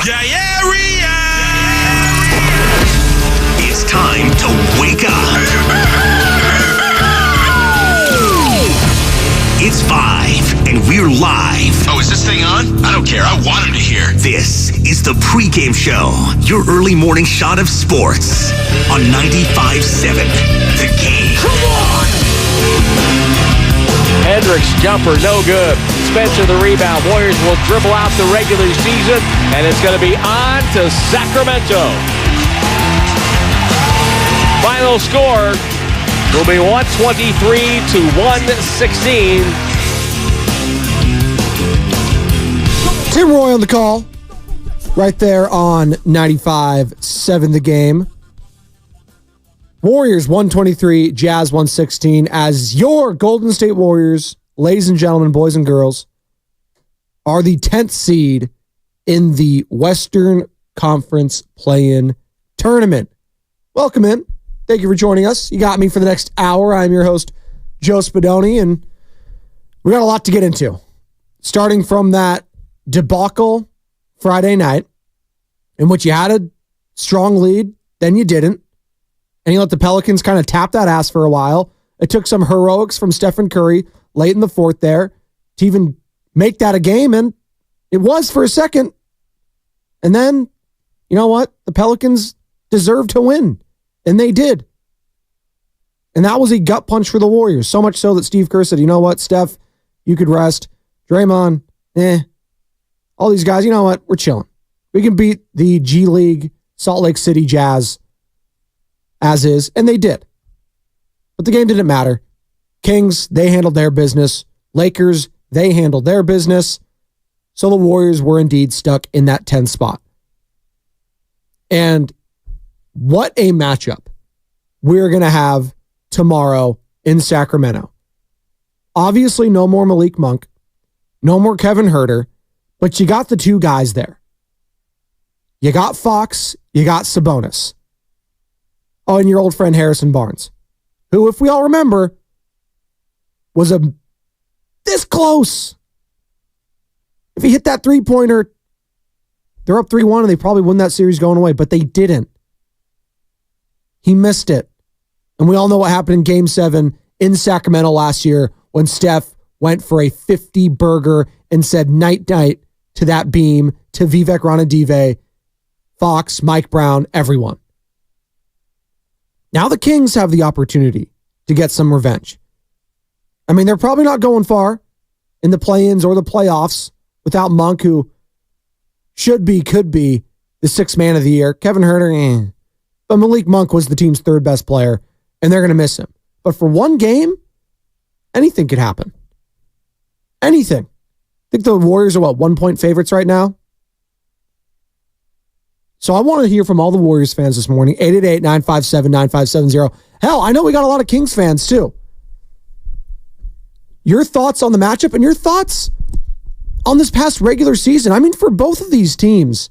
Diarrhea! It's time to wake up. It's 5, and we're live. Oh, is this thing on? I don't care. I want him to hear. This is the Pregame Show, your early morning shot of sports on 95.7 The Game. Come on! Hendricks jumper, no good. Spencer the rebound. Warriors will dribble out the regular season, and it's going to be on to Sacramento. Final score will be 123 to 116. Tim Roy on the call. Right there on 95.7 The Game. Warriors 123, Jazz 116 as your Golden State Warriors, ladies and gentlemen, boys and girls, are the 10th seed in the Western Conference play-in tournament. Welcome in. Thank you for joining us. You got me for the next hour. I'm your host, Joe Spadoni, and we got a lot to get into. Starting from that debacle Friday night, in which you had a strong lead, then you didn't, and you let the Pelicans kind of tap that ass for a while. It took some heroics from Stephen Curry late in the fourth there to even make that a game, and it was for a second. And then, you know what? The Pelicans deserved to win, and they did. And that was a gut punch for the Warriors, so much so that Steve Kerr said, you know what, Steph, you could rest. Draymond, all these guys, you know what? We're chilling. We can beat the G League Salt Lake City Jazz as is, and they did. But the game didn't matter. Kings, they handled their business. Lakers, they handled their business. So the Warriors were indeed stuck in that 10th spot. And what a matchup we're going to have tomorrow in Sacramento. Obviously, no more Malik Monk, no more Kevin Huerter, but you got the two guys there. You got Fox, you got Sabonis. Oh, and your old friend Harrison Barnes, who, if we all remember, was this close. If he hit that three-pointer, they're up 3-1 and they probably win that series going away, but they didn't. He missed it. And we all know what happened in Game 7 in Sacramento last year when Steph went for a 50-burger and said night-night to that beam, to Vivek Ranadive, Fox, Mike Brown, everyone. Now the Kings have the opportunity to get some revenge. I mean, they're probably not going far in the play-ins or the playoffs without Monk, who could be the sixth man of the year. Kevin Huerter, But Malik Monk was the team's third best player, and they're going to miss him. But for one game, anything could happen. Anything. I think the Warriors are, 1-point favorites right now? So I want to hear from all the Warriors fans this morning. 888-957-9570. Hell, I know we got a lot of Kings fans too. Your thoughts on the matchup and your thoughts on this past regular season. I mean, for both of these teams.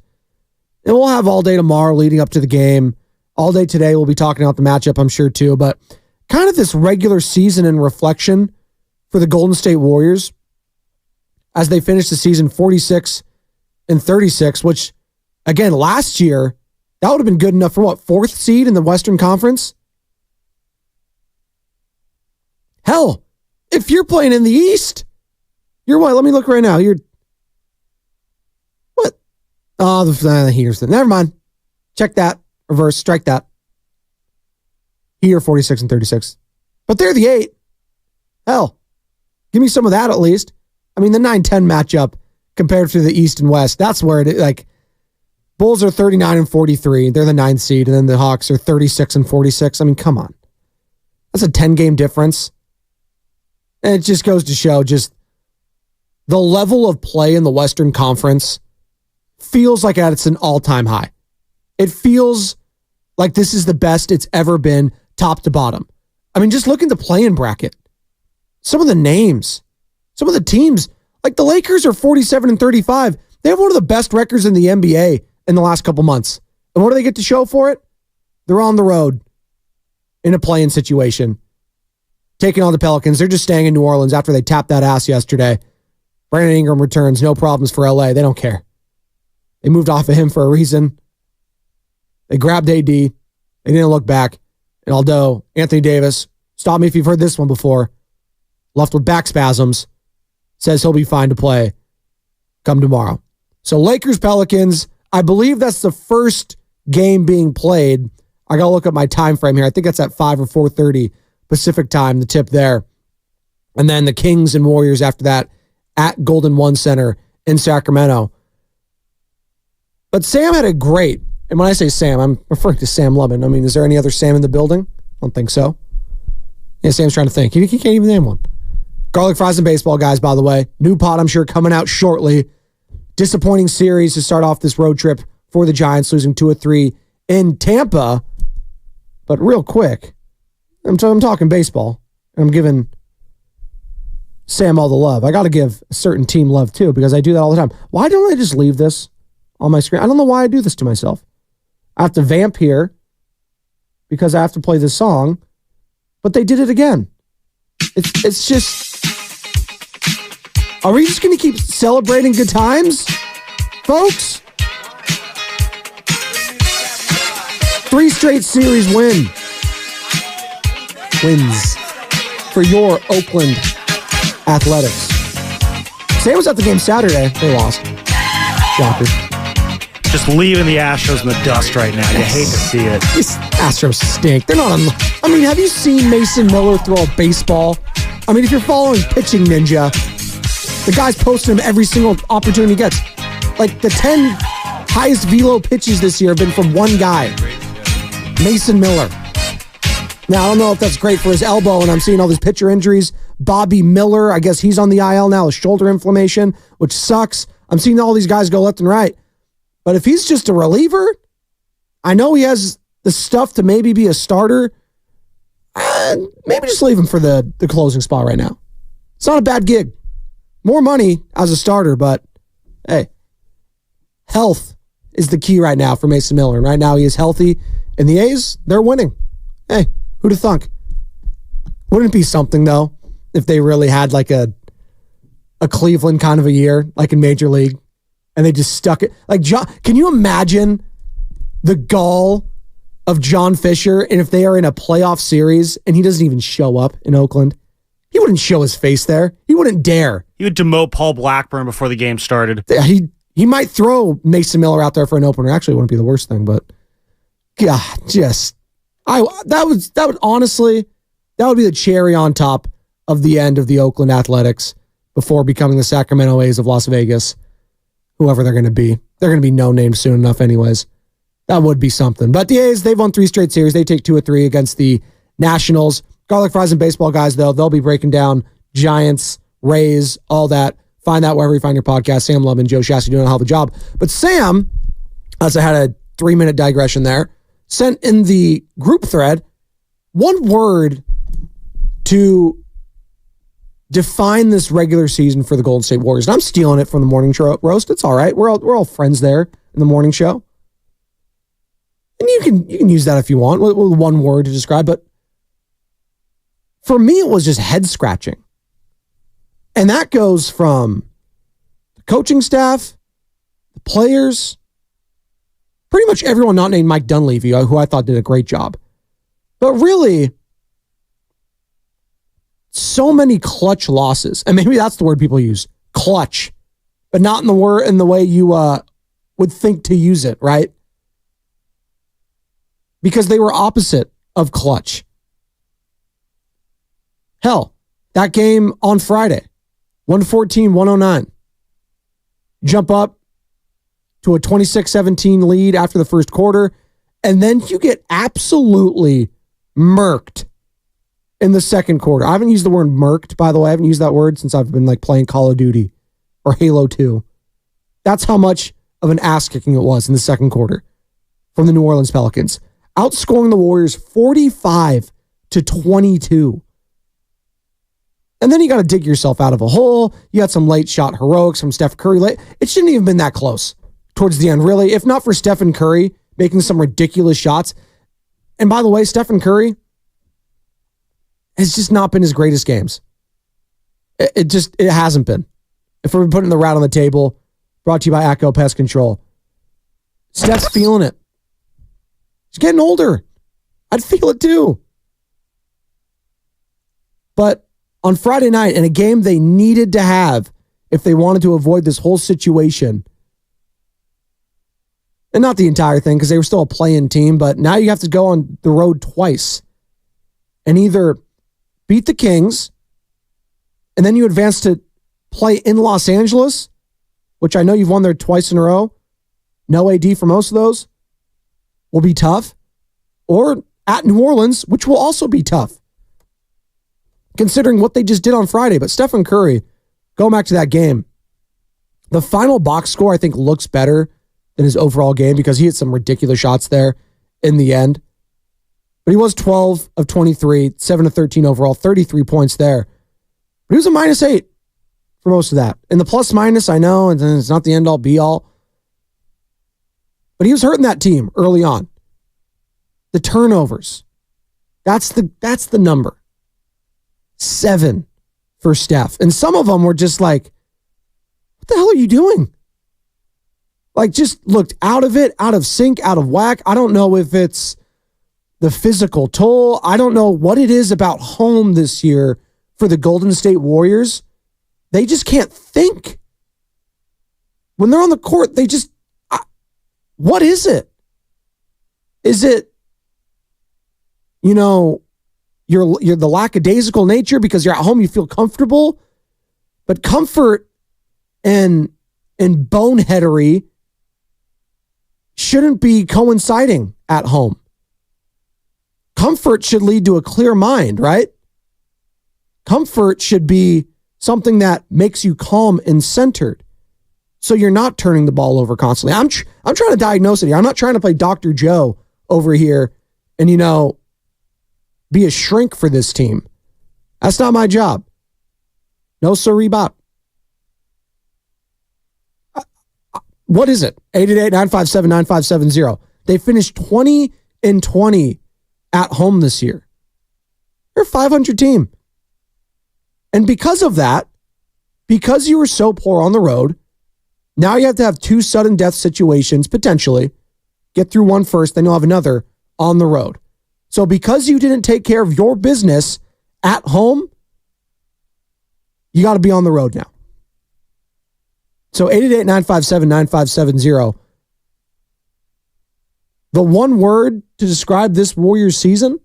And we'll have all day tomorrow leading up to the game. All day today we'll be talking about the matchup, I'm sure, too. But kind of this regular season in reflection for the Golden State Warriors as they finish the season 46-36, which, again, last year, that would have been good enough for fourth seed in the Western Conference? Hell, if you're playing in the East, you're what? Let me look right now. You're what? Oh, the Heaters. Never mind. Check that. Reverse. Strike that. Here, 46-36. But they're the 8. Hell, give me some of that at least. I mean, the 9-10 matchup compared to the East and West, that's where it is. Like, Bulls are 39-43. They're the 9th seed. And then the Hawks are 36-46. I mean, come on. That's a 10-game difference. And it just goes to show just the level of play in the Western Conference feels like it's an all-time high. It feels like this is the best it's ever been, top to bottom. I mean, just look at the play-in bracket. Some of the names, some of the teams, like the Lakers are 47-35. They have one of the best records in the NBA in the last couple months. And what do they get to show for it? They're on the road in a play-in situation, taking on the Pelicans. They're just staying in New Orleans after they tapped that ass yesterday. Brandon Ingram returns, no problems for LA. They don't care. They moved off of him for a reason. They grabbed AD. They didn't look back. And although Anthony Davis, stop me if you've heard this one before, left with back spasms, says he'll be fine to play come tomorrow. So Lakers, Pelicans, I believe that's the first game being played. I got to look at my time frame here. I think that's at 5 or 4:30 Pacific time, the tip there. And then the Kings and Warriors after that at Golden One Center in Sacramento. But Sam had a great, and when I say Sam, I'm referring to Sam Lubin. I mean, is there any other Sam in the building? I don't think so. Yeah, Sam's trying to think. He can't even name one. Garlic Fries and Baseball, guys, by the way. New pod, I'm sure, coming out shortly. Disappointing series to start off this road trip for the Giants, losing 2-3 in Tampa. But real quick, I'm talking baseball, and I'm giving Sam all the love. I got to give a certain team love, too, because I do that all the time. Why don't I just leave this on my screen? I don't know why I do this to myself. I have to vamp here because I have to play this song, but they did it again. It's just... Are we just going to keep celebrating good times, folks? 3 straight series wins for your Oakland Athletics. Sam was at the game Saturday. They lost. Shocker. Just leaving the Astros in the dust right now. You hate to see it. These Astros stink. They're not on... I mean, have you seen Mason Miller throw a baseball? I mean, if you're following Pitching Ninja... The guy's posting him every single opportunity he gets. Like, the 10 highest velo pitches this year have been from one guy, Mason Miller. Now, I don't know if that's great for his elbow, and I'm seeing all these pitcher injuries. Bobby Miller, I guess he's on the IL now with shoulder inflammation, which sucks. I'm seeing all these guys go left and right. But if he's just a reliever, I know he has the stuff to maybe be a starter. Maybe just leave him for the closing spot right now. It's not a bad gig. More money as a starter, but hey, health is the key right now for Mason Miller. And right now he is healthy. And the A's, they're winning. Hey, who'd have thunk? Wouldn't it be something, though, if they really had like a Cleveland kind of a year, like in Major League, and they just stuck it? Like, can you imagine the gall of John Fisher, and if they are in a playoff series and he doesn't even show up in Oakland? He wouldn't show his face there. He wouldn't dare. He would demote Paul Blackburn before the game started. He might throw Mason Miller out there for an opener. Actually, it wouldn't be the worst thing, but God, that would honestly, that would be the cherry on top of the end of the Oakland Athletics before becoming the Sacramento A's of Las Vegas. Whoever they're going to be. They're going to be no name soon enough anyways. That would be something. But the A's, they've won 3 straight series. They take 2 of 3 against the Nationals. Garlic Fries and Baseball, guys, though, they'll be breaking down Giants, Rays, all that. Find that wherever you find your podcast. Sam Lubin, Joe Shasky doing a hell of a job. But Sam, as I had a 3-minute digression there, sent in the group thread one word to define this regular season for the Golden State Warriors. And I'm stealing it from the morning show roast. It's all right. We're all friends there in the morning show. And you can use that if you want, with one word to describe, but for me, it was just head scratching. And that goes from the coaching staff, the players, pretty much everyone not named Mike Dunleavy, who I thought did a great job. But really, so many clutch losses. And maybe that's the word people use, clutch, but not in the way you would think to use it, right? Because they were opposite of clutch. Hell, that game on Friday, 114-109. Jump up to a 26-17 lead after the first quarter, and then you get absolutely murked in the second quarter. I haven't used the word murked, by the way. I haven't used that word since I've been playing Call of Duty or Halo 2. That's how much of an ass kicking it was in the second quarter from the New Orleans Pelicans, outscoring the Warriors 45-22. And then you got to dig yourself out of a hole. You had some late shot heroics from Steph Curry. It shouldn't even been that close towards the end, really. If not for Stephen Curry making some ridiculous shots. And by the way, Stephen Curry has just not been his greatest games. It hasn't been. If we're putting the rat on the table, brought to you by ACO Pest Control. Steph's feeling it. He's getting older. I'd feel it too. But on Friday night, in a game they needed to have if they wanted to avoid this whole situation, and not the entire thing because they were still a play-in team, but now you have to go on the road twice and either beat the Kings and then you advance to play in Los Angeles, which I know you've won there twice in a row. No AD for most of those. Will be tough. Or at New Orleans, which will also be tough, considering what they just did on Friday. But Stephen Curry, going back to that game, the final box score I think looks better than his overall game because he had some ridiculous shots there in the end. But he was 12 of 23, 7 of 13 overall, 33 points there. But he was a -8 for most of that. And the plus minus, I know, and it's not the end all be all. But he was hurting that team early on. The turnovers. That's the number. 7 for Steph. And some of them were just like, what the hell are you doing? Like, just looked out of it, out of sync, out of whack. I don't know if it's the physical toll. I don't know what it is about home this year for the Golden State Warriors. They just can't think. When they're on the court, they just, what is it? Is it, you're the lackadaisical nature because you're at home, you feel comfortable, but comfort and boneheadery shouldn't be coinciding at home. Comfort should lead to a clear mind, right? Comfort should be something that makes you calm and centered, so you're not turning the ball over constantly. I'm trying to diagnose it here. I'm not trying to play Dr. Joe over here and, be a shrink for this team. That's not my job. No siree bop. What is it? 888-957-9570. They finished 20-20 at home this year. They're a 500 team. And because of that, because you were so poor on the road, now you have to have 2 sudden death situations, potentially. Get through one first, then you'll have another on the road. So because you didn't take care of your business at home, you got to be on the road now. So 888-957-9570. The one word to describe this Warriors season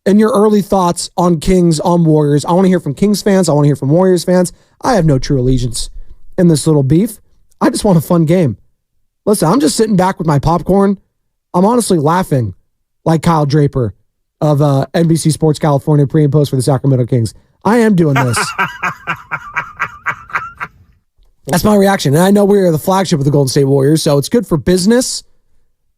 and your early thoughts on Kings, on Warriors. I want to hear from Kings fans. I want to hear from Warriors fans. I have no true allegiance in this little beef. I just want a fun game. Listen, I'm just sitting back with my popcorn. I'm honestly laughing like Kyle Draper of NBC Sports California pre and post for the Sacramento Kings. I am doing this. That's my reaction. And I know we're the flagship of the Golden State Warriors, so it's good for business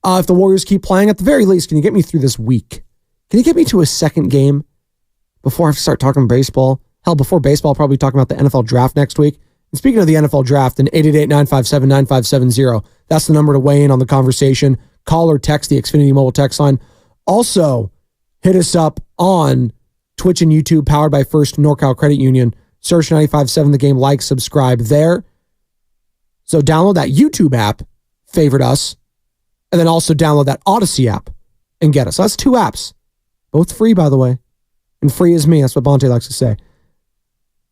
if the Warriors keep playing. At the very least, can you get me through this week? Can you get me to a second game before I have to start talking baseball? Hell, before baseball, I'll probably talking about the NFL draft next week. And speaking of the NFL draft, then 888-957-9570. That's the number to weigh in on the conversation. Call or text the Xfinity mobile text line. Also, hit us up on Twitch and YouTube, powered by First NorCal Credit Union. Search 95.7 The Game, like, subscribe there. So download that YouTube app, favorite us, and then also download that Odyssey app and get us. So that's 2 apps. Both free, by the way. And free is me. That's what Bonte likes to say.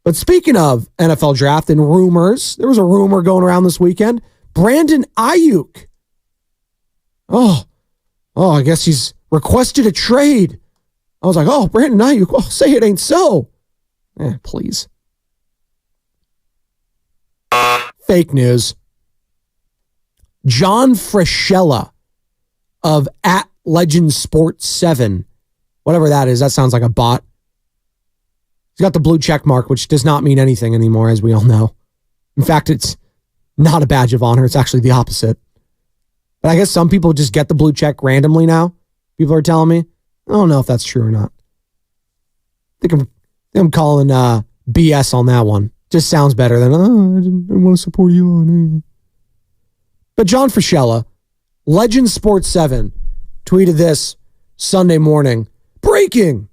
But speaking of NFL draft and rumors, there was a rumor going around this weekend. Brandon Ayuk. Oh, I guess he's requested a trade. I was like, Brandon Ayuk, say it ain't so. Please. Fake news. John Freshella of @LegendSports7, whatever that is, that sounds like a bot. He's got the blue check mark, which does not mean anything anymore, as we all know. In fact, it's not a badge of honor. It's actually the opposite. But I guess some people just get the blue check randomly now. People are telling me. I don't know if that's true or not. I think I'm calling BS on that one. Just sounds better than, I didn't want to support Elon. But John Freshella, Legend Sports 7, tweeted this Sunday morning. Breaking!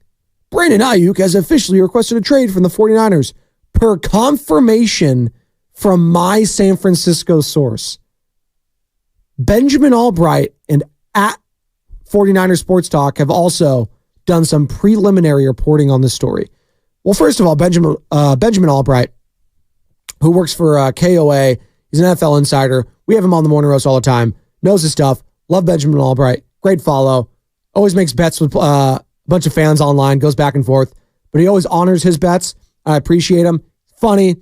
Brandon Ayuk has officially requested a trade from the 49ers per confirmation from my San Francisco source. Benjamin Albright and at 49er Sports Talk have also done some preliminary reporting on this story. Well, first of all, Benjamin Albright, who works for KOA, he's an NFL insider. We have him on the Morning Roast all the time. Knows his stuff. Love Benjamin Albright. Great follow. Always makes bets with a bunch of fans online. Goes back and forth. But he always honors his bets. I appreciate him. Funny.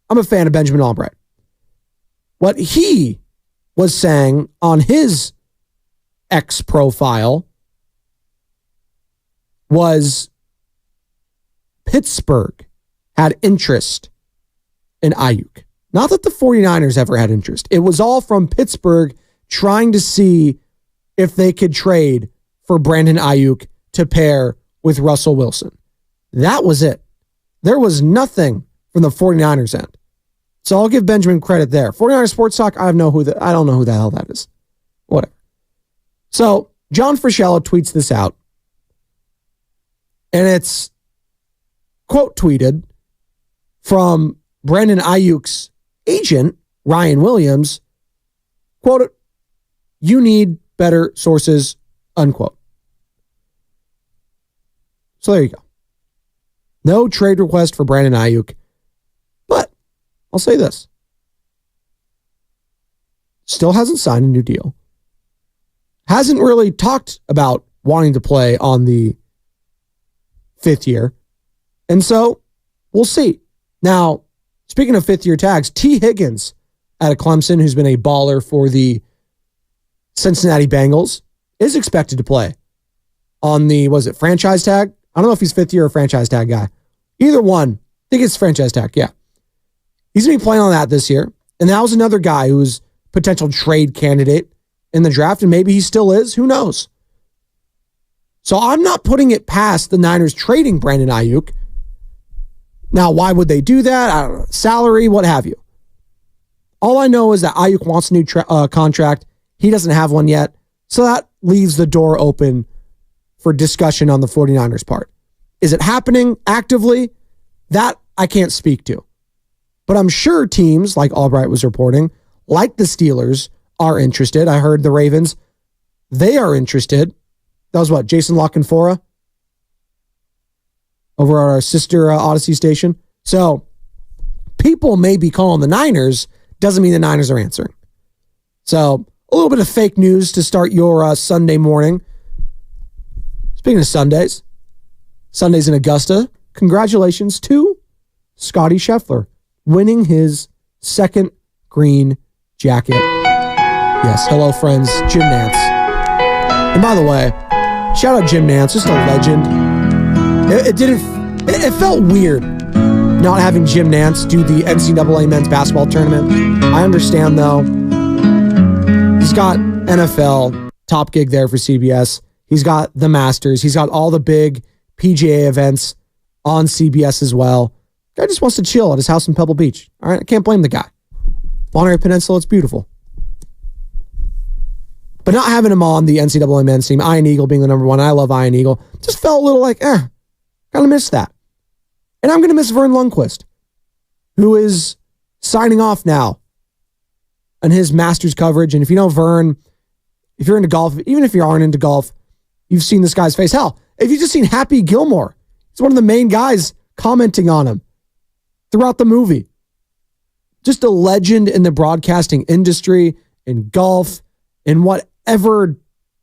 I'm a fan of Benjamin Albright. What he was saying on his X profile was Pittsburgh had interest in Ayuk. Not that the 49ers ever had interest. It was all from Pittsburgh trying to see if they could trade for Brandon Ayuk to pair with Russell Wilson. That was it. There was nothing from the 49ers end. So I'll give Benjamin credit there. 49ers Sports Talk, I don't know who the hell that is. Whatever. So John Frusciello tweets this out. And it's quote tweeted from Brandon Ayuk's agent, Ryan Williams, quote, "You need better sources," unquote. So there you go. No trade request for Brandon Ayuk. But I'll say this. Still hasn't signed a new deal. Hasn't really talked about wanting to play on the 5th year. And so we'll see. Now, speaking of 5th year tags, T. Higgins out of Clemson, who's been a baller for the Cincinnati Bengals, is expected to play on the, franchise tag? I don't know if he's 5th year or franchise tag guy. Either one. I think it's franchise tag, yeah. He's going to be playing on that this year. And that was another guy who was potential trade candidate in the draft, and maybe he still is. Who knows? So I'm not putting it past the Niners trading Brandon Ayuk. Now, why would they do that? I don't know. Salary, what have you. All I know is that Ayuk wants a new contract. He doesn't have one yet. So that leaves the door open for discussion on the 49ers part. Is it happening actively? That I can't speak to. But I'm sure teams, like Albright was reporting, like the Steelers, are interested. I heard the Ravens, they are interested. That was what, Jason Lockenfora? Over at our sister Odyssey station. So people may be calling the Niners. Doesn't mean the Niners are answering. So a little bit of fake news to start your Sunday morning. Speaking of Sundays in Augusta, congratulations to Scotty Scheffler winning his 2nd green jacket. Yes, hello friends, Jim Nantz. And by the way, shout out Jim Nantz, just a legend. It felt weird not having Jim Nantz do the NCAA men's basketball tournament. I understand though. He's got NFL top gig there for CBS. He's got the Masters. He's got all the big PGA events on CBS as well. Guy just wants to chill at his house in Pebble Beach. All right, I can't blame the guy. Monterey Peninsula, it's beautiful. But not having him on the NCAA men's team, Ian Eagle being the number one, I love Ian Eagle, just felt a little like, kind of miss that. And I'm going to miss Vern Lundquist, who is signing off now on his Masters coverage. And if you know Vern, if you're into golf, even if you aren't into golf, you've seen this guy's face. Hell, if you've just seen Happy Gilmore, he's one of the main guys commenting on him throughout the movie. Just a legend in the broadcasting industry, in golf, in whatever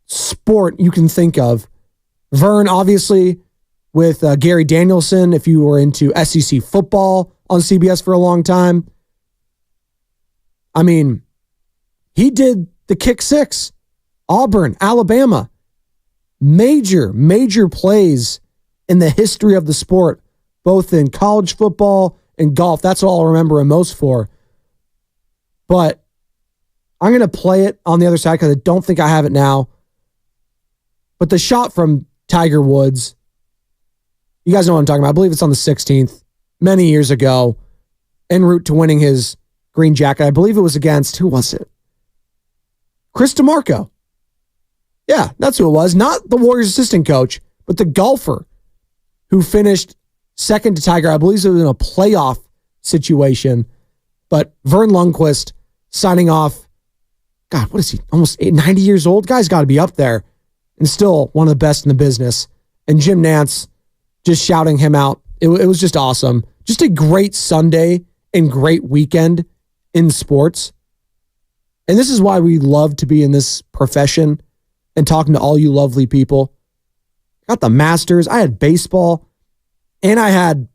sport you can think of. Vern, obviously, with Gary Danielson, if you were into SEC football on CBS for a long time. I mean, he did the kick six, Auburn, Alabama. Major plays in the history of the sport, both in college football and golf. That's all I'll remember him most for. But I'm going to play it on the other side because I don't think I have it now. But the shot from Tiger Woods, you guys know what I'm talking about. I believe it's on the 16th, many years ago, en route to winning his green jacket. I believe it was against, who was it? Chris DeMarco. Yeah, that's who it was. Not the Warriors assistant coach, but the golfer who finished second to Tiger. I believe it was in a playoff situation. But Vern Lundquist signing off God, what is he? Almost 90 years old? Guy's got to be up there and still one of the best in the business. And Jim Nantz just shouting him out. It was just awesome. Just a great Sunday and great weekend in sports. And this is why we love to be in this profession and talking to all you lovely people. Got the Masters. I had baseball. And I had,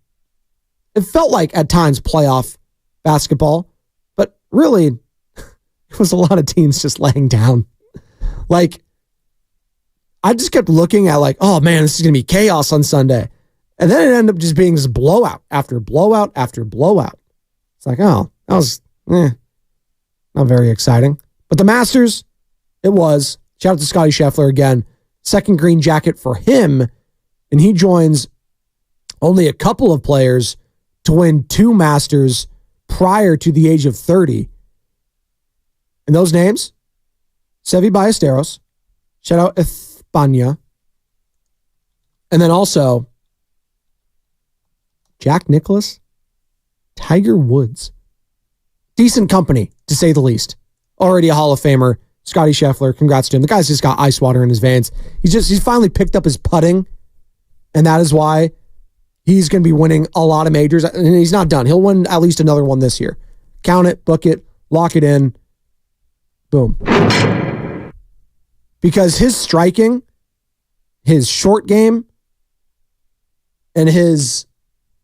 it felt like at times playoff basketball. But really, it was a lot of teams just laying down. Like, I just kept looking at like, oh man, this is going to be chaos on Sunday. And then it ended up just being this blowout after blowout after blowout. It's like, oh, that was not very exciting. But the Masters, it was. Shout out to Scotty Scheffler again. Second green jacket for him. And he joins only a couple of players to win 2 Masters prior to the age of 30. And those names, Seve Ballesteros, shout out España, and then also Jack Nicklaus, Tiger Woods. Decent company, to say the least. Already a Hall of Famer. Scotty Scheffler, congrats to him. The guy's just got ice water in his veins. He's finally picked up his putting, and that is why he's going to be winning a lot of majors. And he's not done. He'll win at least another one this year. Count it, book it, lock it in. Boom. Because his striking, his short game, and his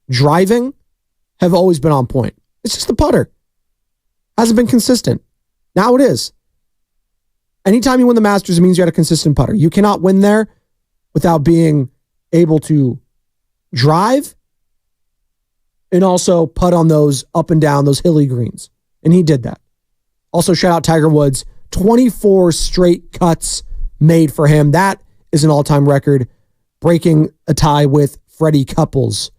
driving have always been on point. It's just the putter. Hasn't been consistent. Now it is. Anytime you win the Masters, it means you had a consistent putter. You cannot win there without being able to drive and also putt on those up and down, those hilly greens. And he did that. Also, shout out Tiger Woods. 24 straight cuts made for him. That is an all-time record, breaking a tie with Freddie Couples.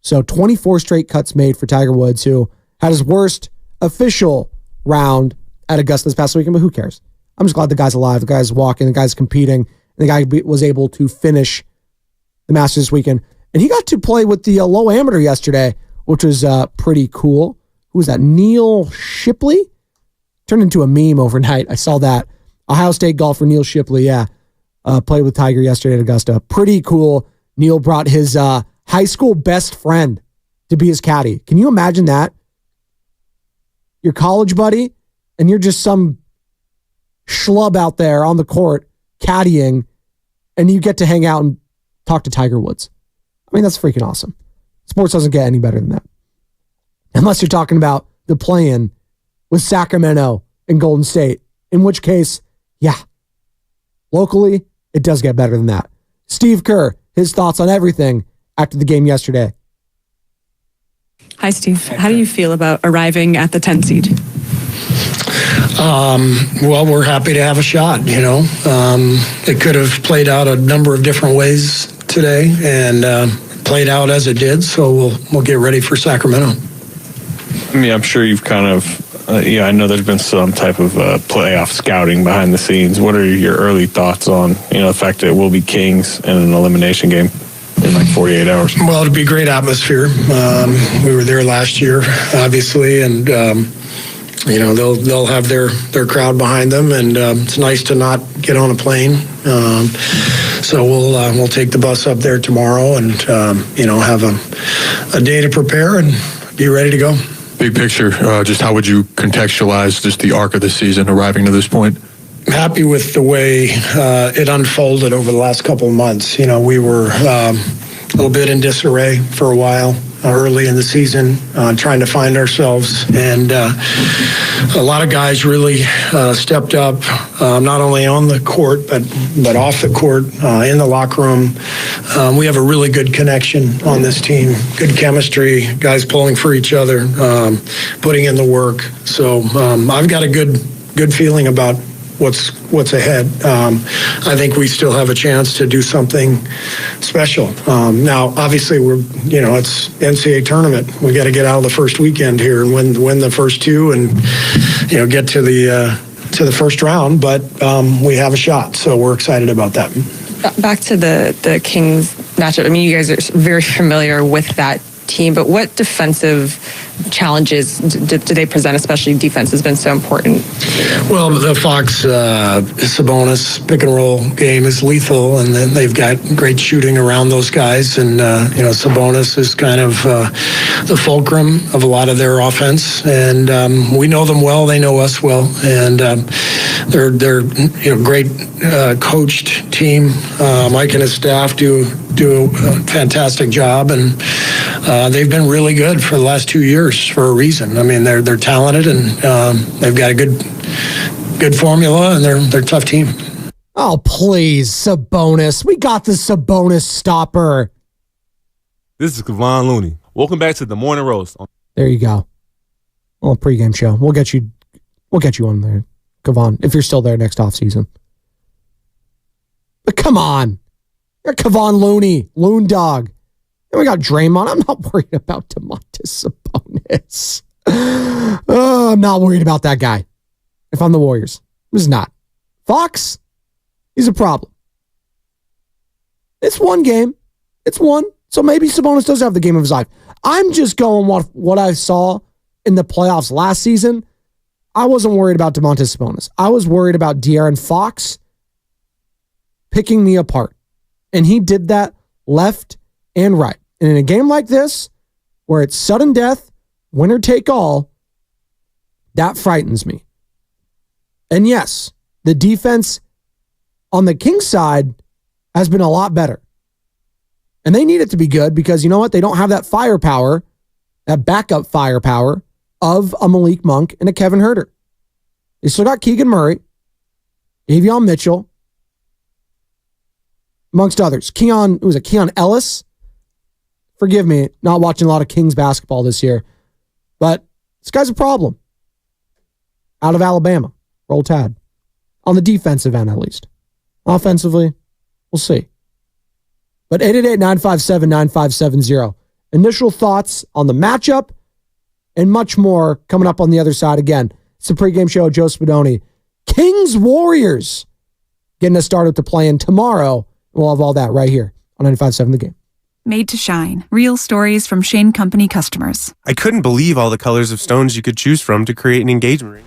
So 24 straight cuts made for Tiger Woods, who had his worst official round at Augusta this past weekend, but who cares? I'm just glad the guy's alive, the guy's walking, the guy's competing, and the guy was able to finish the Masters this weekend. And he got to play with the low amateur yesterday, which was pretty cool. Who was that? Neil Shipley? Turned into a meme overnight. I saw that. Ohio State golfer Neil Shipley, played with Tiger yesterday at Augusta. Pretty cool. Neil brought his high school best friend to be his caddy. Can you imagine that? Your college buddy, and you're just some schlub out there on the court caddying, and you get to hang out and talk to Tiger Woods. I mean, that's freaking awesome. Sports doesn't get any better than that. Unless you're talking about the play-in with Sacramento and Golden State, in which case, yeah, locally, it does get better than that. Steve Kerr, his thoughts on everything after the game yesterday. Hi, Steve. How do you feel about arriving at the 10th seed? Well, we're happy to have a shot, you know. It could have played out a number of different ways today and played out as it did, so we'll get ready for Sacramento. I mean, I'm sure you've kind of, I know there's been some type of playoff scouting behind the scenes. What are your early thoughts on, the fact that it will be Kings in an elimination game in like 48 hours? Well, it'll be a great atmosphere. We were there last year, obviously, and they'll have their crowd behind them, and it's nice to not get on a plane. So we'll take the bus up there tomorrow, and have a day to prepare and be ready to go. Big picture, just how would you contextualize just the arc of the season arriving to this point? Happy with the way it unfolded over the last couple of months. We were a little bit in disarray for a while early in the season, trying to find ourselves. And a lot of guys really stepped up, not only on the court, but off the court, in the locker room. We have a really good connection on this team, good chemistry, guys pulling for each other, putting in the work. So I've got a good feeling about what's ahead. I think we still have a chance to do something special. Now, obviously, it's NCAA tournament. We got to get out of the first weekend here and win the first two, and get to the first round. But we have a shot, so we're excited about that. Back to the Kings matchup. I mean, you guys are very familiar with that team, but what defensive challenges do they present, especially defense has been so important? Well, the Fox Sabonis pick and roll game is lethal, and then they've got great shooting around those guys. And Sabonis is kind of the fulcrum of a lot of their offense, and we know them well. They know us well, and they're great coached team. Mike and his staff do a fantastic job, and they've been really good for the last 2 years for a reason. I mean, they're talented, and they've got a good formula, and they're a tough team. Oh, please, Sabonis. We got the Sabonis stopper. This is Kevon Looney. Welcome back to the Morning Roast. There you go. Well, pregame show. We'll get you on there, Kevon, if you're still there next offseason. But come on. You're Kevon Looney, Loon Dog. And we got Draymond. I'm not worried about Domantas Sabonis. I'm not worried about that guy. If I'm the Warriors, I'm just not. Fox, he's a problem. It's one game. It's one. So maybe Sabonis does have the game of his life. I'm just going what I saw in the playoffs last season. I wasn't worried about Domantas Sabonis. I was worried about De'Aaron Fox picking me apart. And he did that left and right. And in a game like this, where it's sudden death, winner take all, that frightens me. And yes, the defense on the Kings side has been a lot better. And they need it to be good because you know what? They don't have that firepower, that backup firepower of a Malik Monk and a Kevin Huerter. They still got Keegan Murray, Davion Mitchell, amongst others. Keon Ellis? Forgive me, not watching a lot of Kings basketball this year, but this guy's a problem. Out of Alabama. Roll Tide. On the defensive end, at least. Offensively, we'll see. But 888-957-9570. Initial thoughts on the matchup and much more coming up on the other side. Again, it's the pregame show. Joe Spadoni. Kings Warriors getting us started to play in tomorrow. We'll have all that right here on 95.7 The Game. Made to shine. Real stories from Shane Company customers. I couldn't believe all the colors of stones you could choose from to create an engagement ring.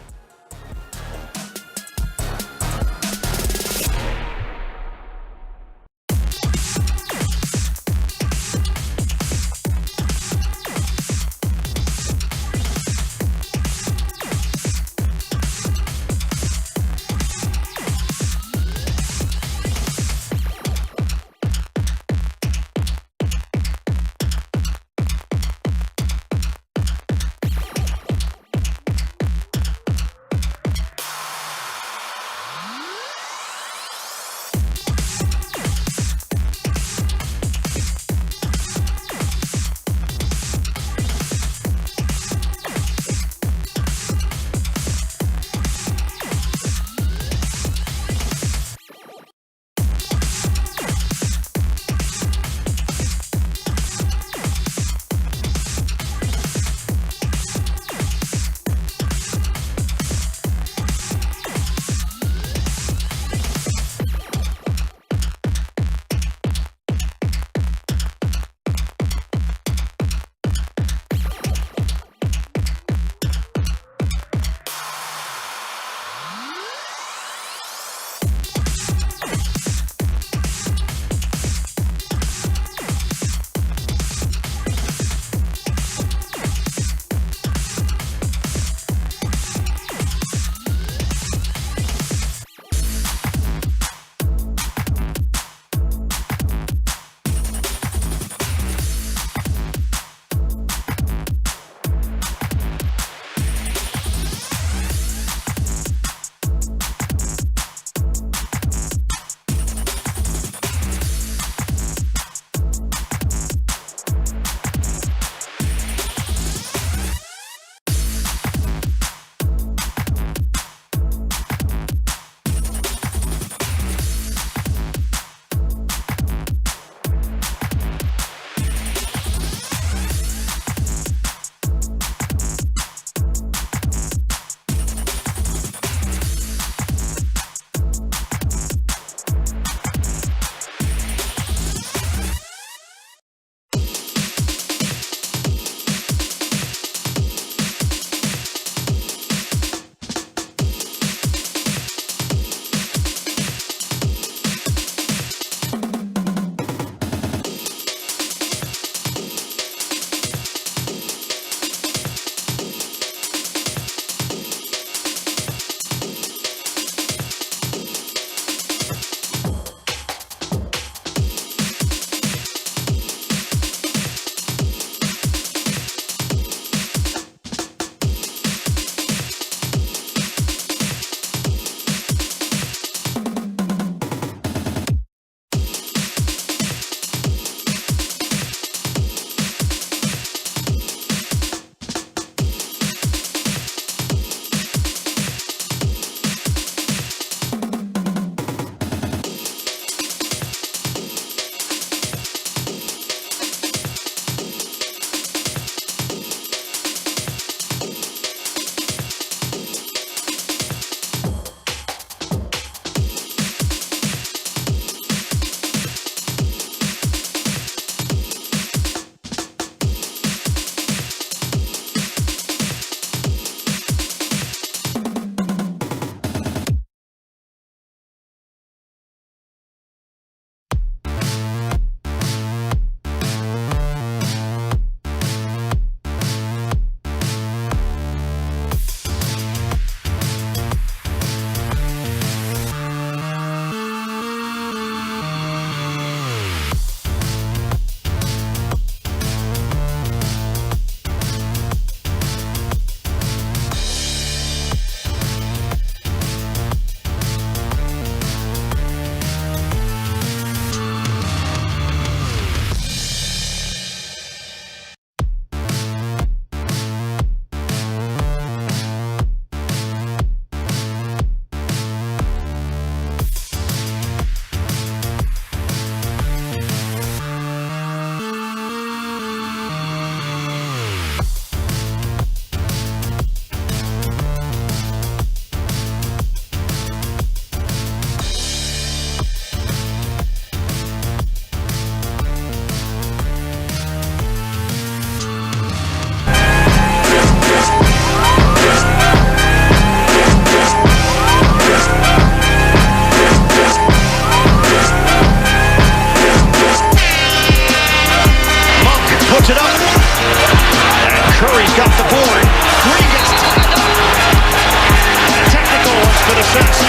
assist.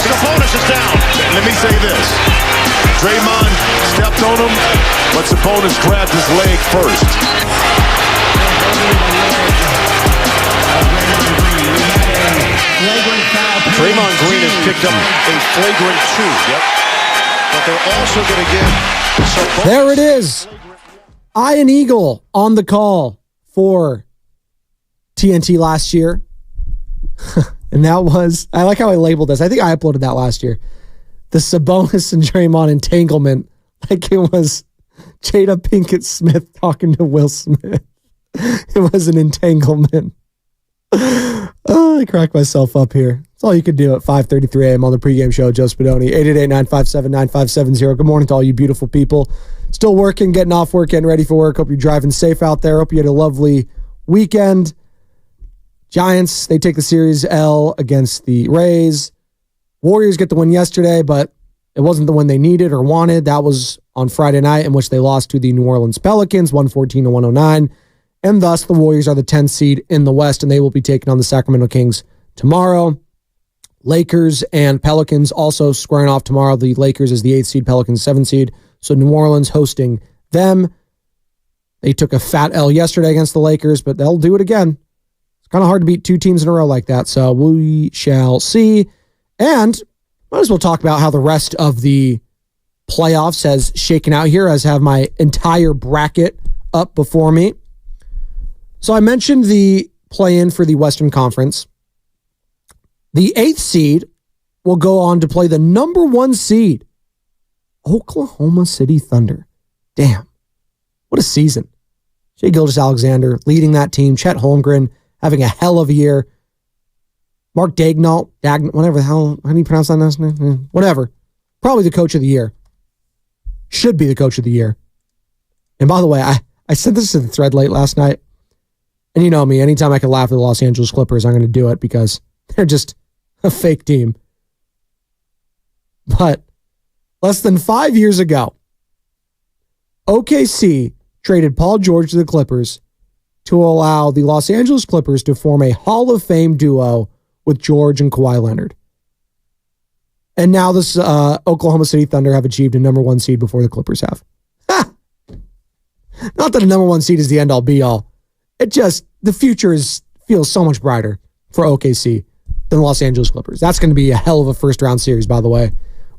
Sabonis is down. Let me say this. Draymond stepped on him, but Sabonis grabbed his leg first. Draymond Green has picked up a flagrant 2. Yep. But they're also going to give Sabonis. There it is. Ian Eagle on the call for TNT last year. And that was, I like how I labeled this. I think I uploaded that last year. The Sabonis and Draymond entanglement. Like it was Jada Pinkett Smith talking to Will Smith. It was an entanglement. I cracked myself up here. That's all you could do at 5:33 a.m. on the pregame show. Joe Spadoni, 888-957-9570. Good morning to all you beautiful people. Still working, getting off work, getting ready for work. Hope you're driving safe out there. Hope you had a lovely weekend. Giants, they take the series L against the Rays. Warriors get the win yesterday, but it wasn't the win they needed or wanted. That was on Friday night, in which they lost to the New Orleans Pelicans, 114-109. And thus, the Warriors are the 10th seed in the West, and they will be taking on the Sacramento Kings tomorrow. Lakers and Pelicans also squaring off tomorrow. The Lakers is the 8th seed, Pelicans 7th seed. So New Orleans hosting them. They took a fat L yesterday against the Lakers, but they'll do it again. It's kind of hard to beat two teams in a row like that, so we shall see. And might as well talk about how the rest of the playoffs has shaken out here, as have my entire bracket up before me. So I mentioned the play-in for the Western Conference. The 8th seed will go on to play the number 1 seed, Oklahoma City Thunder. Damn, what a season. Shai Gilgeous-Alexander leading that team. Chet Holmgren having a hell of a year. Mark Daignault, whatever the hell, how do you pronounce that last name? Whatever. Probably the coach of the year. Should be the coach of the year. And by the way, I sent this to the thread late last night. And you know me, anytime I can laugh at the Los Angeles Clippers, I'm going to do it because they're just a fake team. But less than 5 years ago, OKC traded Paul George to the Clippers to allow the Los Angeles Clippers to form a Hall of Fame duo with George and Kawhi Leonard. And now this Oklahoma City Thunder have achieved a number 1 seed before the Clippers have. Ha! Not that a number 1 seed is the end-all be-all. It just, the future feels so much brighter for OKC than the Los Angeles Clippers. That's going to be a hell of a first-round series, by the way,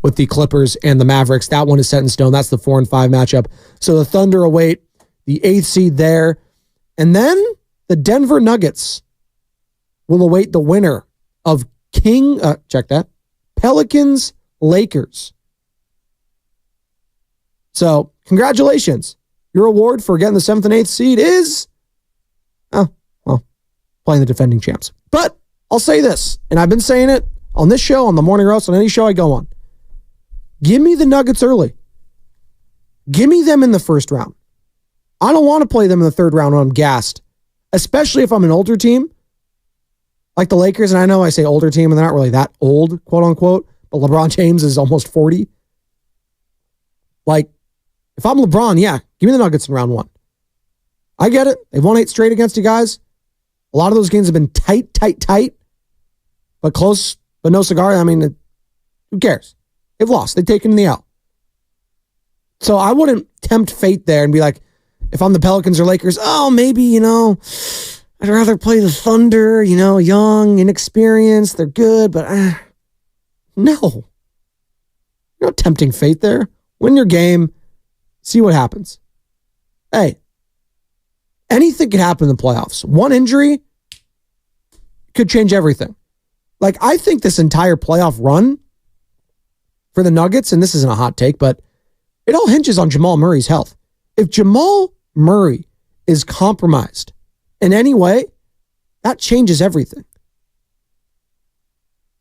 with the Clippers and the Mavericks. That one is set in stone. That's the 4 and 5 matchup. So the Thunder await the 8th seed there. And then the Denver Nuggets will await the winner of Pelicans Lakers. So congratulations. Your award for getting the 7th and 8th seed is, playing the defending champs. But I'll say this, and I've been saying it on this show, on the Morning Roast, on any show I go on. Give me the Nuggets early. Give me them in the first round. I don't want to play them in the third round when I'm gassed, especially if I'm an older team like the Lakers. And I know I say older team, and they're not really that old, quote unquote, but LeBron James is almost 40. Like, if I'm LeBron, yeah, give me the Nuggets in round 1. I get it. They've won 8 straight against you guys. A lot of those games have been tight, but close, but no cigar. I mean, who cares? They've lost. They've taken the L. So I wouldn't tempt fate there and be like, if I'm the Pelicans or Lakers, maybe, I'd rather play the Thunder, young, inexperienced. They're good, but no. You're not tempting fate there. Win your game. See what happens. Hey, anything could happen in the playoffs. One injury could change everything. Like, I think this entire playoff run for the Nuggets, and this isn't a hot take, but it all hinges on Jamal Murray's health. If Jamal Murray is compromised in any way, that changes everything.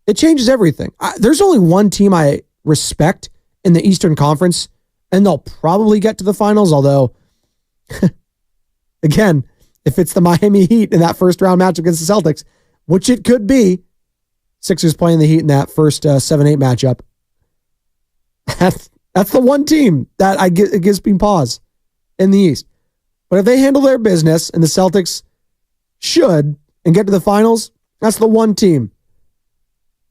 It changes everything. There's only one team I respect in the Eastern Conference, and they'll probably get to the finals, although, again, if it's the Miami Heat in that first round match against the Celtics, which it could be, Sixers playing the Heat in that first 7-8 matchup, that's the one team that it gives me pause in the East. But if they handle their business, and the Celtics should, and get to the finals, that's the one team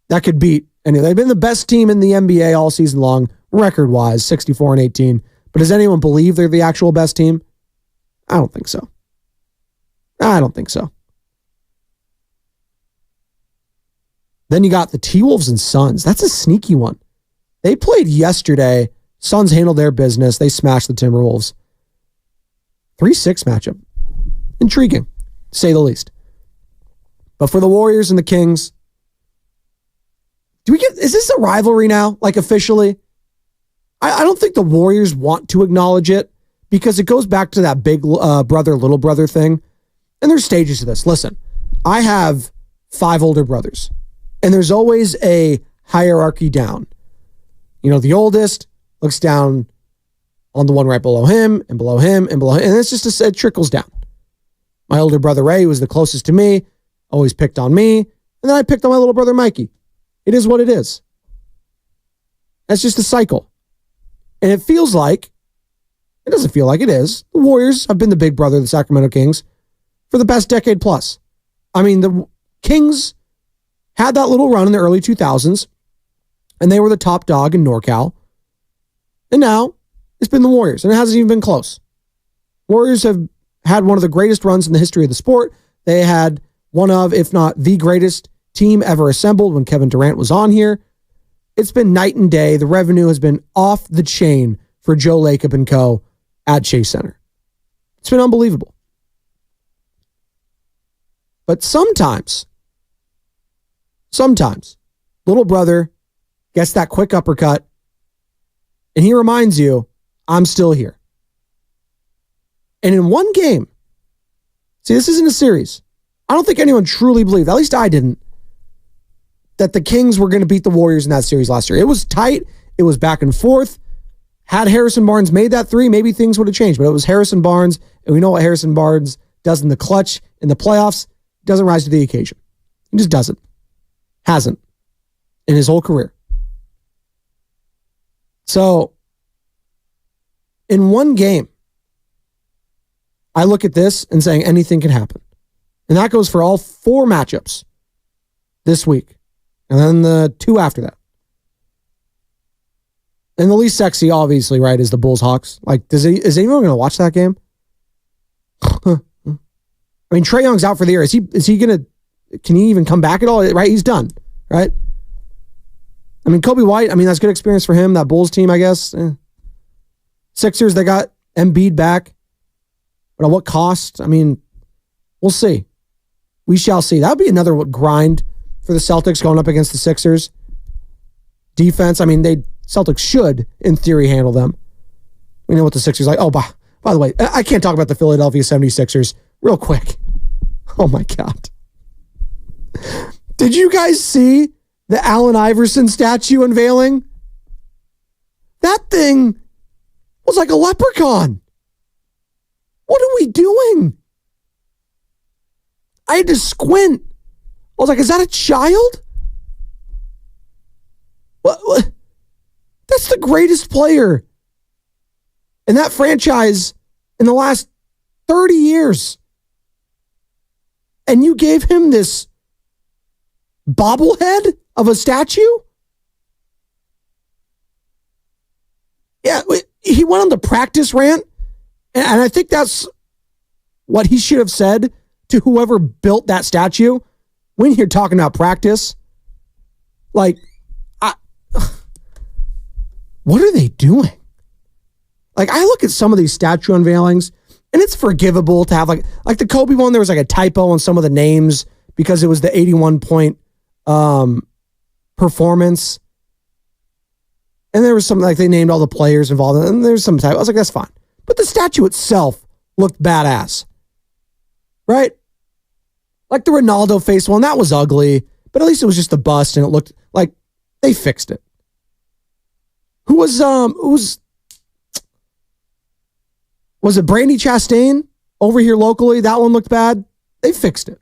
that could beat any. They've been the best team in the NBA all season long, record-wise, 64-18. But does anyone believe they're the actual best team? I don't think so. Then you got the T-Wolves and Suns. That's a sneaky one. They played yesterday. Suns handled their business. They smashed the Timberwolves. 3-6 matchup. Intriguing, to say the least. But for the Warriors and the Kings, is this a rivalry now, like officially? I don't think the Warriors want to acknowledge it because it goes back to that big brother, little brother thing. And there's stages to this. Listen, I have 5 older brothers, and there's always a hierarchy down. You know, the oldest looks down on the one right below him, and below him, and below him. And it's just it trickles down. My older brother, Ray, was the closest to me, always picked on me. And then I picked on my little brother, Mikey. It is what it is. That's just a cycle. And it doesn't feel like it is. The Warriors have been the big brother of the Sacramento Kings for the past decade plus. I mean, the Kings had that little run in the early 2000s, and they were the top dog in NorCal. And now it's been the Warriors, and it hasn't even been close. Warriors have had one of the greatest runs in the history of the sport. They had one of, if not the greatest team ever assembled when Kevin Durant was on here. It's been night and day. The revenue has been off the chain for Joe Lacob and co. at Chase Center. It's been unbelievable. But sometimes, little brother gets that quick uppercut, and he reminds you, I'm still here. And in one game, see, this isn't a series. I don't think anyone truly believed, at least I didn't, that the Kings were going to beat the Warriors in that series last year. It was tight. It was back and forth. Had Harrison Barnes made that 3, maybe things would have changed. But it was Harrison Barnes, and we know what Harrison Barnes does in the clutch, in the playoffs. Doesn't rise to the occasion. He just doesn't. Hasn't. In his whole career. So, in one game, I look at this and saying anything can happen. And that goes for all 4 matchups this week. And then the 2 after that. And the least sexy, obviously, right, is the Bulls-Hawks. Like, is anyone going to watch that game? I mean, Trae Young's out for the year. Is he going to, can he even come back at all? Right? He's done, right? I mean, Kobe White, I mean, that's good experience for him. That Bulls team, I guess. Sixers, they got Embiid back. But at what cost? I mean, we'll see. We shall see. That would be another grind for the Celtics going up against the Sixers. Defense, I mean, Celtics should, in theory, handle them. We know what the Sixers like. Oh, by the way, I can't talk about the Philadelphia 76ers real quick. Oh, my God. Did you guys see the Allen Iverson statue unveiling? That thing was like a leprechaun. What are we doing? I had to squint. I was like, is that a child? What? That's the greatest player in that franchise in the last 30 years. And you gave him this bobblehead of a statue? Yeah, he went on the practice rant, and I think that's what he should have said to whoever built that statue when you're talking about practice. Like, what are they doing? Like, I look at some of these statue unveilings, and it's forgivable to have like the Kobe one, there was like a typo on some of the names because it was the 81-point performance. And there was some, like, they named all the players involved, and there's some typo. I was like, that's fine. But the statue itself looked badass. Right? Like the Ronaldo face one, that was ugly, but at least it was just a bust, and it looked like they fixed it. Was it Brandy Chastain over here locally? That one looked bad. They fixed it.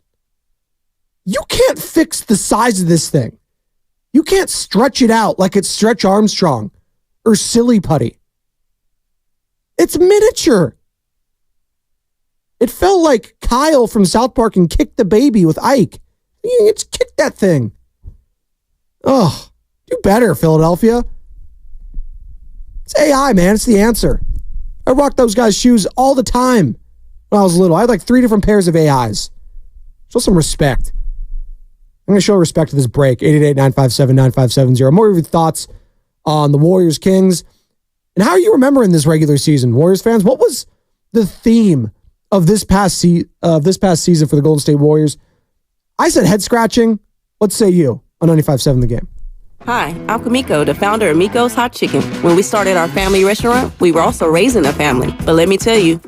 You can't fix the size of this thing. You can't stretch it out like it's Stretch Armstrong or Silly Putty. It's miniature. It felt like Kyle from South Park and Kick the Baby with Ike. It's kick that thing. Oh, do better, Philadelphia. It's AI, man. It's the answer. I rocked those guys' shoes all the time when I was little. I had like 3 different pairs of AIs. Show some respect. I'm going to show respect to this break. 888-957-9570. More of your thoughts on the Warriors Kings. And how are you remembering this regular season, Warriors fans? What was the theme of this past season for the Golden State Warriors? I said head scratching. What say you on 95.7 The Game? Hi, I'm Kamiko, the founder of Miko's Hot Chicken. When we started our family restaurant, we were also raising a family. But let me tell you,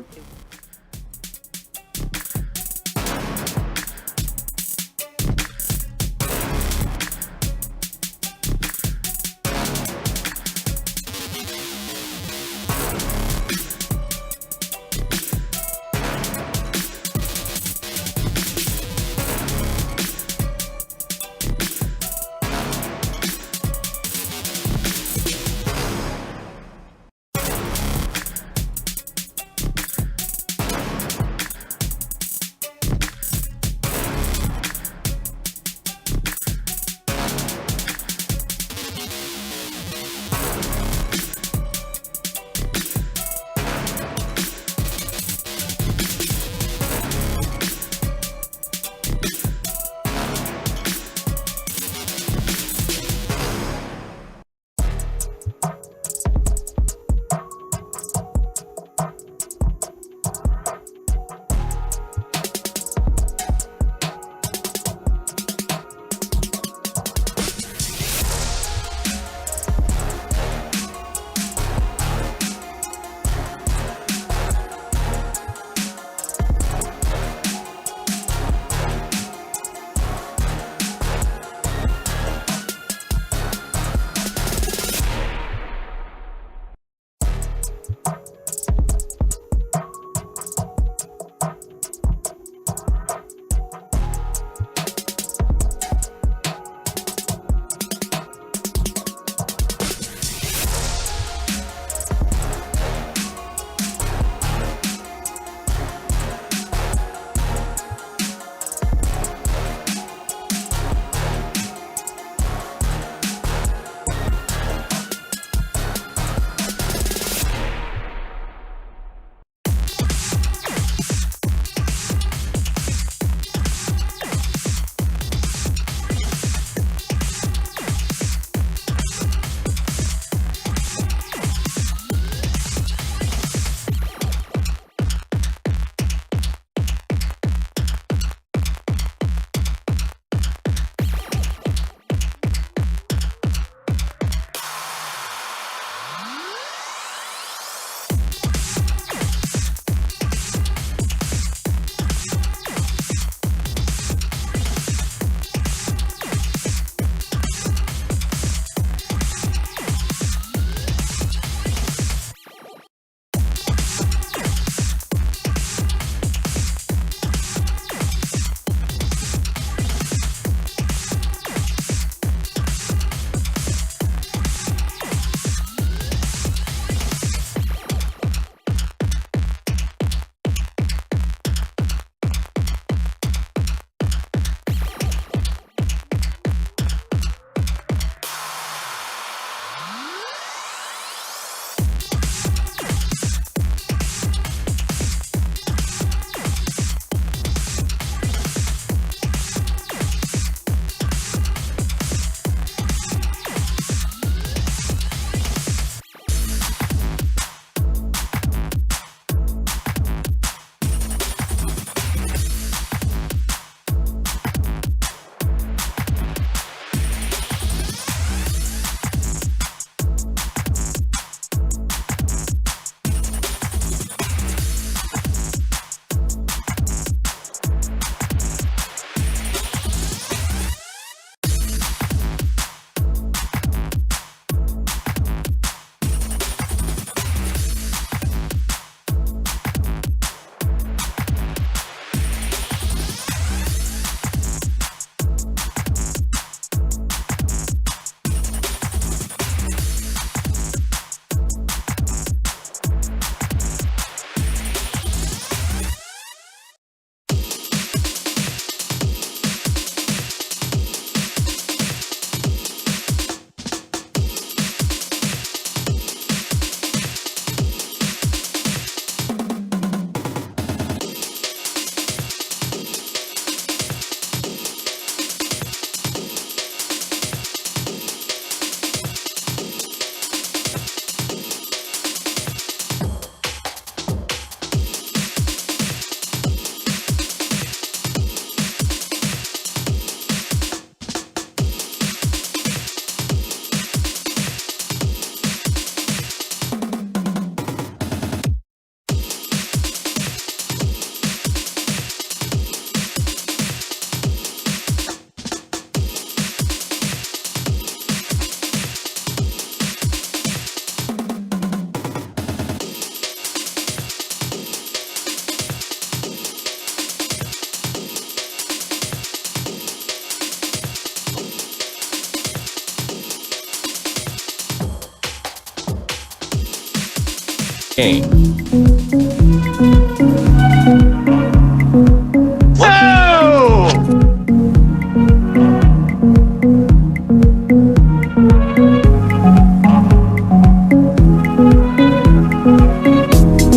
game.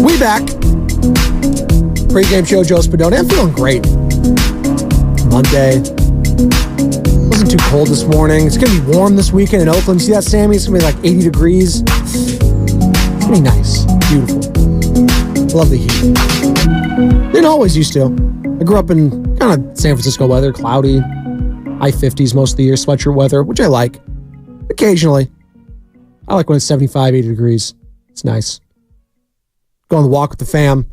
We back. Pregame show, Joe Spadoni. I'm feeling great. Monday. Wasn't too cold this morning. It's going to be warm this weekend in Oakland. You see that, Sammy? It's going to be like 80 degrees. It's going to be nice. Beautiful. Love the heat. Didn't always used to. I grew up in kind of San Francisco weather, cloudy, high 50s most of the year, sweatshirt weather, which I like. Occasionally. I like when it's 75, 80 degrees. It's nice. Go on the walk with the fam.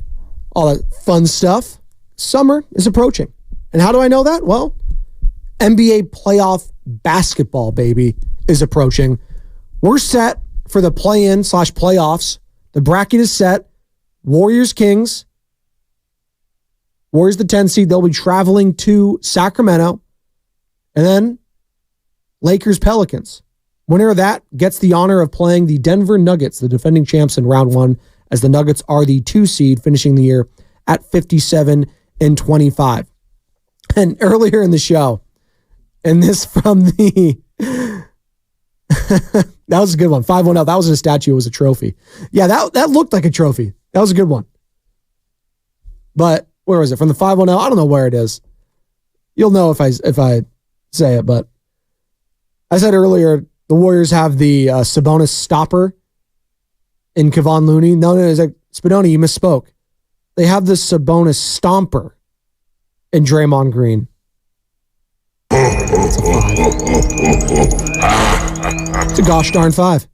All that fun stuff. Summer is approaching. And how do I know that? Well, NBA playoff basketball, baby, is approaching. We're set for the play-in/playoffs. The bracket is set. Warriors, Kings. Warriors, the 10 seed. They'll be traveling to Sacramento. And then Lakers, Pelicans. Winner of that gets the honor of playing the Denver Nuggets, the defending champs in round one, as the Nuggets are the 2 seed, finishing the year at 57-25. And earlier in the show, and this from the that was a good one. 510. That wasn't a statue, it was a trophy. Yeah, that looked like a trophy. That was a good one. But where was it? From the 510? I don't know where it is. You'll know if I say it, but I said earlier the Warriors have the Sabonis stopper in Kevon Looney. No, it's like, Spadoni, you misspoke. They have the Sabonis stomper in Draymond Green. It's a 5. It's a gosh darn 5.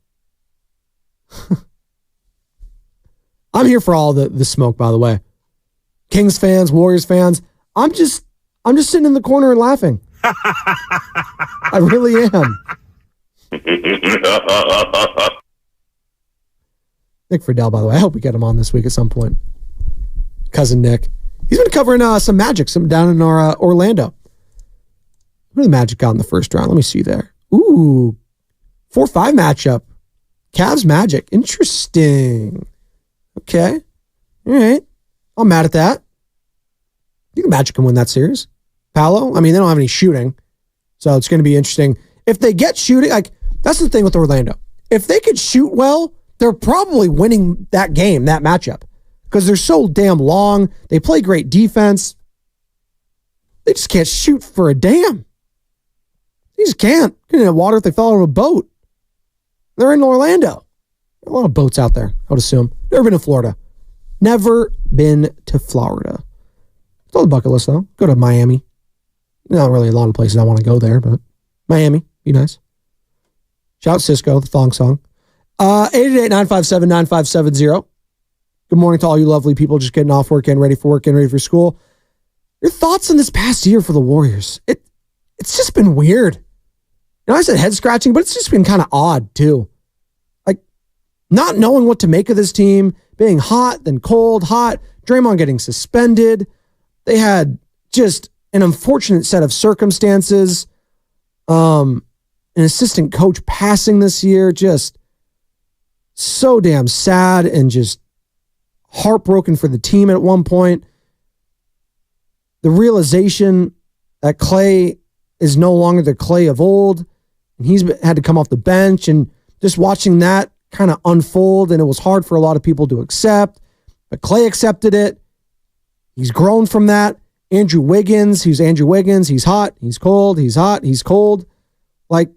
I'm here for all the smoke, by the way. Kings fans, Warriors fans. I'm just sitting in the corner and laughing. I really am. Nick Friedel, by the way. I hope we get him on this week at some point. Cousin Nick. He's been covering some Magic down in our Orlando. What did the Magic got in the first round? Let me see there. Ooh, 4-5 matchup. Cavs Magic. Interesting. Okay. All right. I'm mad at that. You think Magic can win that series? Paolo? I mean, they don't have any shooting. So it's going to be interesting. If they get shooting, like, that's the thing with Orlando. If they could shoot well, they're probably winning that game, that matchup. Because they're so damn long. They play great defense. They just can't shoot for a damn. They just can't. Get in the water if they fell out of a boat. They're in Orlando. A lot of boats out there, I would assume. Never been to Florida. Never been to Florida. It's on the bucket list, though. Go to Miami. Not really a lot of places I want to go there, but Miami, be nice. Shout out Cisco, the thong song. 888-957-9570. Good morning to all you lovely people just getting off work, getting ready for school. Your thoughts on this past year for the Warriors? It's just been weird. I said head scratching, but it's just been kind of odd too. Like not knowing what to make of this team, being hot, then cold, hot, Draymond getting suspended. They had just an unfortunate set of circumstances. An assistant coach passing this year, just so damn sad and just heartbroken for the team at one point. The realization that Clay is no longer the Clay of old, and he's had to come off the bench, and just watching that kind of unfold, and it was hard for a lot of people to accept, but Clay accepted it. He's grown from that. Andrew Wiggins, he's hot, he's cold, he's hot, he's cold. Like,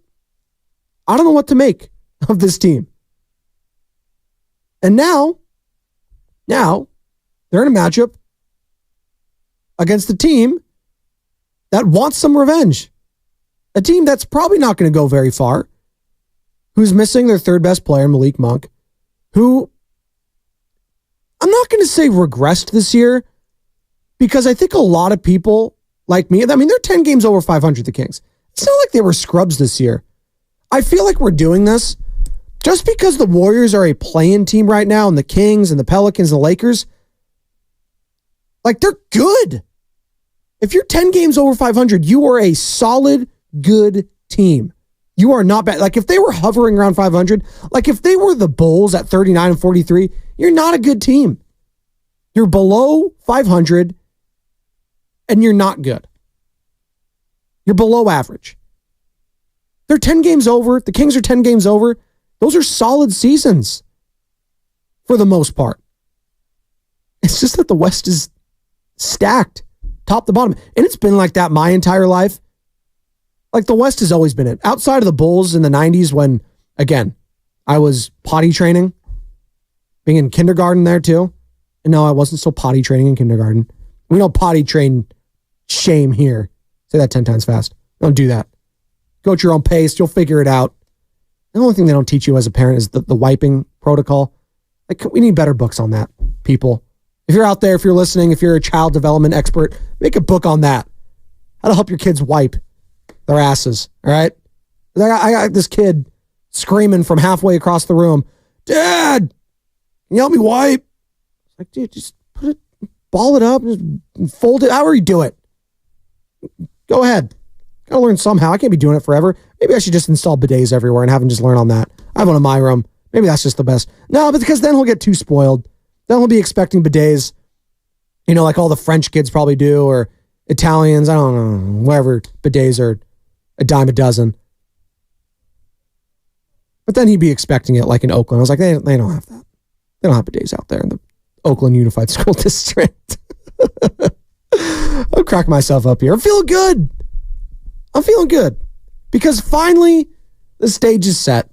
I don't know what to make of this team. And now they're in a matchup against a team that wants some revenge. A team that's probably not going to go very far, who's missing their third best player, Malik Monk, who I'm not going to say regressed this year, because I think a lot of people like me, I mean, they're 10 games over 500, the Kings. It's not like they were scrubs this year. I feel like we're doing this just because the Warriors are a play-in team right now, and the Kings and the Pelicans and the Lakers, like, they're good. If you're 10 games over 500, you are a solid, good team. You are not bad. Like, if they were hovering around 500, like if they were the Bulls at 39-43, You're not a good team. You're below 500, and you're not good. You're below average. They're 10 games over. The Kings are 10 games over. Those are solid seasons for the most part. It's just that the West is stacked, top to bottom. And it's been like that my entire life. Like the West has always been it. Outside of the Bulls in the 90s when, again, I was potty training, being in kindergarten there too. And no, I wasn't still potty training in kindergarten. We don't potty train shame here. Say that 10 times fast. Don't do that. Go at your own pace. You'll figure it out. The only thing they don't teach you as a parent is the wiping protocol. Like, we need better books on that, people. If you're out there, if you're listening, if you're a child development expert, make a book on that. How to help your kids wipe their asses, all right? I got this kid screaming from halfway across the room, Dad, can you help me wipe? Like, dude, just put it, ball it up, just fold it, however you do it. Go ahead. Gotta learn somehow. I can't be doing it forever. Maybe I should just install bidets everywhere and have him just learn on that. I have one in my room. Maybe that's just the best. No, but because then he'll get too spoiled. Then he'll be expecting bidets, you know, like all the French kids probably do, or Italians, I don't know, wherever bidets are a dime a dozen. But then he'd be expecting it like in Oakland. I was like, they don't have that. They don't have bidets out there in the Oakland Unified School District. I'll crack myself up here. I'm feeling good. Because finally the stage is set.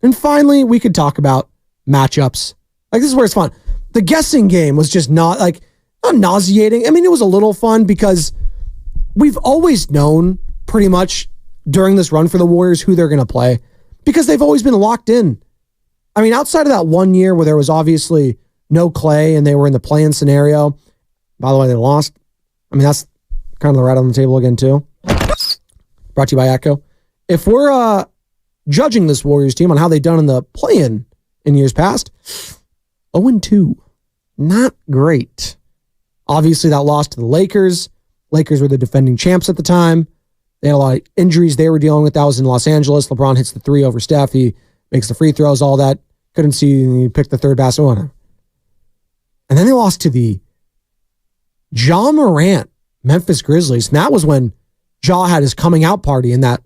And finally we could talk about matchups. Like, this is where it's fun. The guessing game was just not nauseating. I mean, it was a little fun because we've always known pretty much during this run for the Warriors who they're going to play because they've always been locked in. I mean, outside of that 1 year where there was obviously no Clay and they were in the play-in scenario. By the way, they lost. I mean, that's kind of the right on the table again, too. Brought to you by Echo. If we're judging this Warriors team on how they've done in the play-in in years past, 0-2. Not great. Obviously, that loss to the Lakers. Lakers were the defending champs at the time. They had a lot of injuries they were dealing with. That was in Los Angeles. LeBron hits the three over Steph. He makes the free throws, all that. Couldn't see, and he picked the third basket. And then they lost to the Ja Morant Memphis Grizzlies. And that was when Ja had his coming out party in that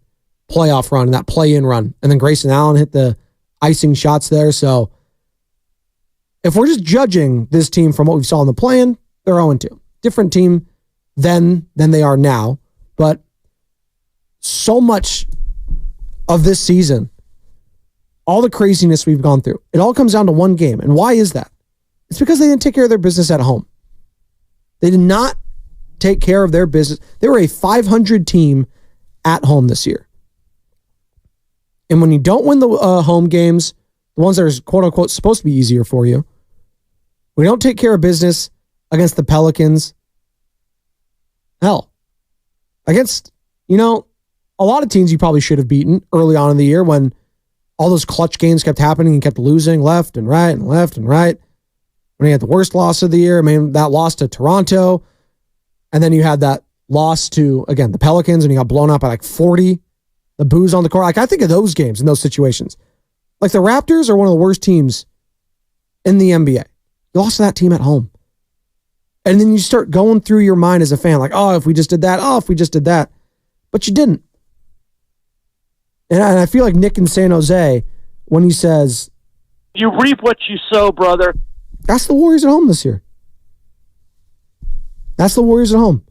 playoff run, that play-in run. And then Grayson Allen hit the icing shots there. So if we're just judging this team from what we saw in the play-in, they're 0-2. Different team then than they are now. But so much of this season, all the craziness we've gone through, it all comes down to one game. And why is that? It's because they didn't take care of their business at home. They did not take care of their business. They were a 500 team at home this year. And when you don't win the home games, the ones that are quote unquote supposed to be easier for you, we don't take care of business against the Pelicans. Hell, against, a lot of teams you probably should have beaten early on in the year when all those clutch games kept happening and kept losing left and right and left and right. When you had the worst loss of the year, I mean, that loss to Toronto, and then you had that loss to, again, the Pelicans, and you got blown out by like 40, the booze on the court. Like, I think of those games in those situations. Like, the Raptors are one of the worst teams in the NBA. You lost to that team at home. And then you start going through your mind as a fan, like, oh, if we just did that, oh, if we just did that. But you didn't. And I feel like Nick in San Jose, when he says, you reap what you sow, brother. That's the Warriors at home this year. That's the Warriors at home.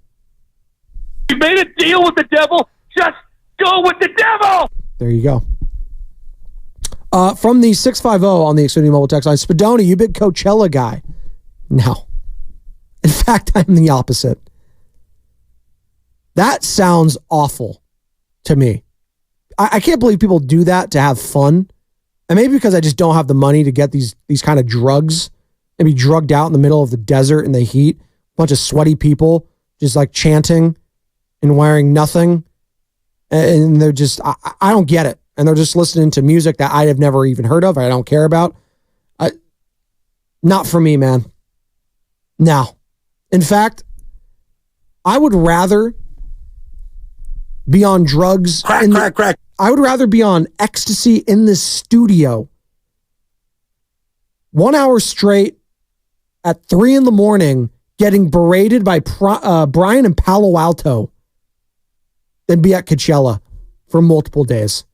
You made a deal with the devil. Just go with the devil. There you go. From the 650 on the Xfinity Mobile text line, Spadoni, you big Coachella guy. No. In fact, I'm the opposite. That sounds awful to me. I can't believe people do that to have fun. And maybe because I just don't have the money to get these kind of drugs and be drugged out in the middle of the desert in the heat. A bunch of sweaty people just like chanting and wearing nothing. And they're just, I don't get it. And they're just listening to music that I have never even heard of. I don't care about. Not for me, man. No. In fact, I would rather be on drugs. Crack. I would rather be on ecstasy in this studio 1 hour straight at 3 a.m, getting berated by Brian in Palo Alto, than be at Coachella for multiple days.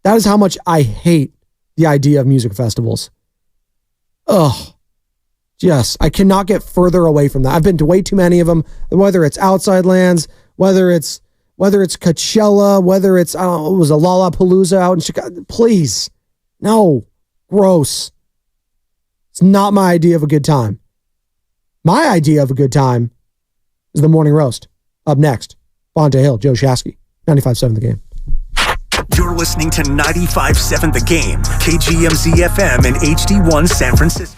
That is how much I hate the idea of music festivals. Ugh. Yes, I cannot get further away from that. I've been to way too many of them, whether it's Outside Lands, whether it's Coachella, whether it's, I don't know, it was a Lollapalooza out in Chicago. Please. No. Gross. It's not my idea of a good time. My idea of a good time is the morning roast. Up next, Bonta Hill, Joe Shasky, 95.7 The Game. You're listening to 95.7 The Game, KGMZ FM and HD1 San Francisco.